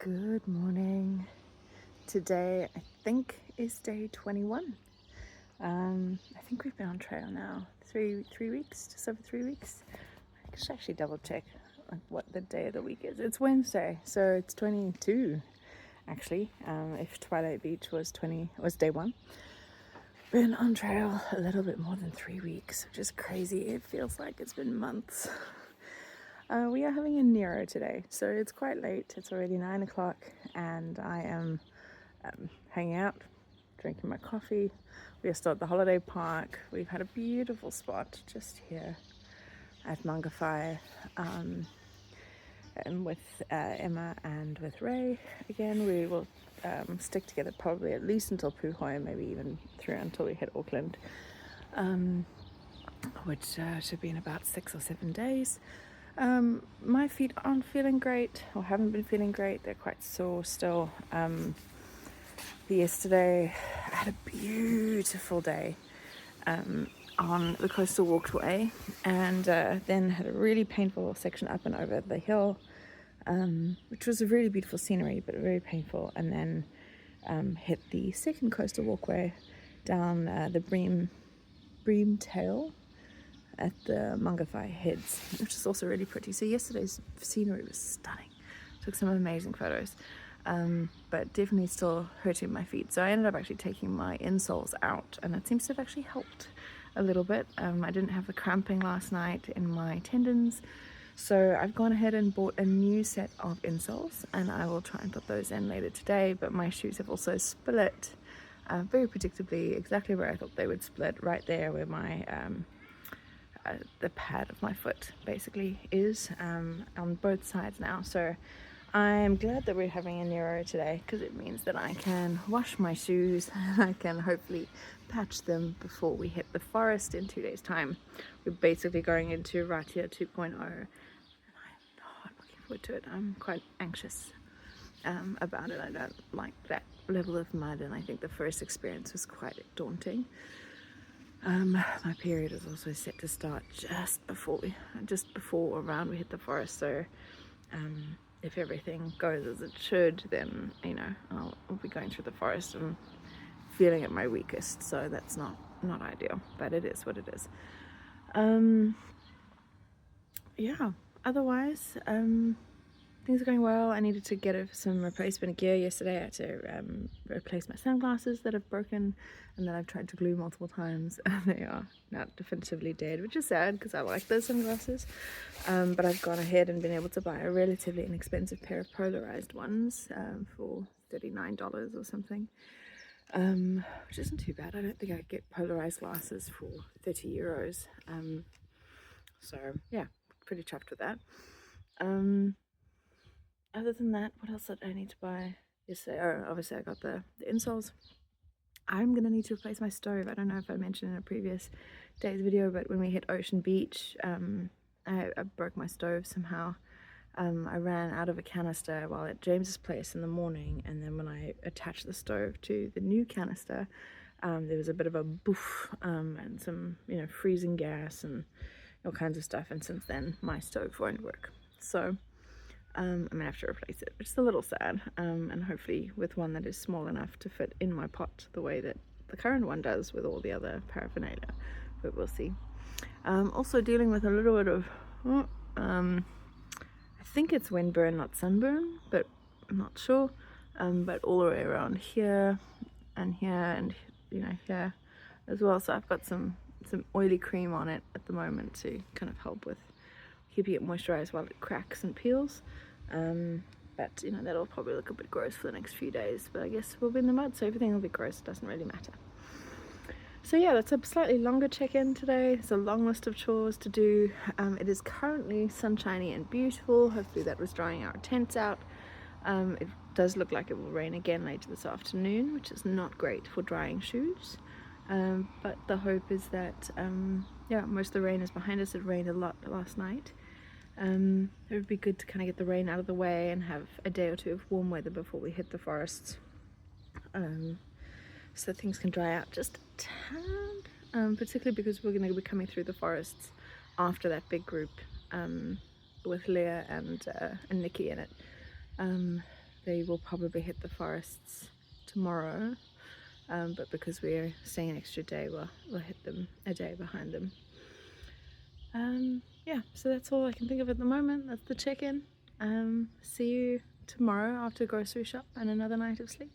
Good morning. Today I think is day 21. I think we've been on trail now three weeks, just over 3 weeks. I should actually double check like what the day of the week is. It's Wednesday, so it's 22 actually. If Twilight Beach was day one. Been on trail a little bit more than 3 weeks, which is crazy. It feels like it's been months. We are having a Nero today, so it's quite late. It's already 9 o'clock and I am hanging out, drinking my coffee. We are still at the holiday park. We've had a beautiful spot just here at Mangawhai, and with Emma and with Ray. Again, we will stick together probably at least until Puhoi, maybe even through until we hit Auckland, which should be in about 6 or 7 days. My feet aren't feeling great, or haven't been feeling great. They're quite sore still. Yesterday I had a beautiful day on the coastal walkway, and then had a really painful section up and over the hill, which was a really beautiful scenery but very painful, and then hit the second coastal walkway down the Bream Tail at the Mangawhai Heads, which is also really pretty. So yesterday's scenery was stunning. Took some amazing photos, but definitely still hurting my feet. So I ended up actually taking my insoles out, and it seems to have actually helped a little bit. I didn't have the cramping last night in my tendons, so I've gone ahead and bought a new set of insoles, and I will try and put those in later today. But my shoes have also split very predictably, exactly where I thought they would split, right there where my the pad of my foot basically is, on both sides now. So I'm glad that we're having a Nero today, because it means that I can wash my shoes and I can hopefully patch them before we hit the forest in 2 days time. We're basically going into Ratia 2.0 and I'm not looking forward to it. I'm quite anxious about it. I don't like that level of mud, and I think the first experience was quite daunting. My period is also set to start just before around we hit the forest, so if everything goes as it should, then I'll be going through the forest and feeling at my weakest, so that's not ideal, but it is what it is. Yeah, otherwise things are going well. I needed to get some replacement gear yesterday. I had to replace my sunglasses that have broken and that I've tried to glue multiple times. They are now definitively dead, which is sad because I like those sunglasses. But I've gone ahead and been able to buy a relatively inexpensive pair of polarized ones for $39 or something, which isn't too bad. I don't think I could get polarized glasses for 30 euros. So yeah, pretty chuffed with that. Other than that, what else did I need to buy yesterday? Oh, obviously I got the insoles. I'm going to need to replace my stove. I don't know if I mentioned in a previous day's video, but when we hit Ocean Beach, I broke my stove somehow. I ran out of a canister while at James's place in the morning, and then when I attached the stove to the new canister, there was a bit of a boof, and some freezing gas and all kinds of stuff, and since then my stove won't work. So I'm gonna have to replace it, which is a little sad, and hopefully with one that is small enough to fit in my pot the way that the current one does with all the other paraphernalia, but we'll see. Also dealing with a little bit of I think it's windburn, not sunburn, but I'm not sure, but all the way around here and here and here as well. So I've got some oily cream on it at the moment to kind of help with keeping it moisturized while it cracks and peels. But that'll probably look a bit gross for the next few days, but I guess we'll be in the mud, so everything will be gross. It doesn't really matter. So yeah, that's a slightly longer check-in today. It's a long list of chores to do. It is currently sunshiny and beautiful. Hopefully that was drying our tents out. It does look like it will rain again later this afternoon, which is not great for drying shoes. But the hope is that most of the rain is behind us. It rained a lot last night. It would be good to kind of get the rain out of the way and have a day or two of warm weather before we hit the forests, so things can dry out just a tad, particularly because we're going to be coming through the forests after that big group with Leah and Nikki in it. they will probably hit the forests tomorrow, but because we're staying an extra day, we'll hit them a day behind them. Yeah, so that's all I can think of at the moment. That's the check-in. See you tomorrow after grocery shop and another night of sleep.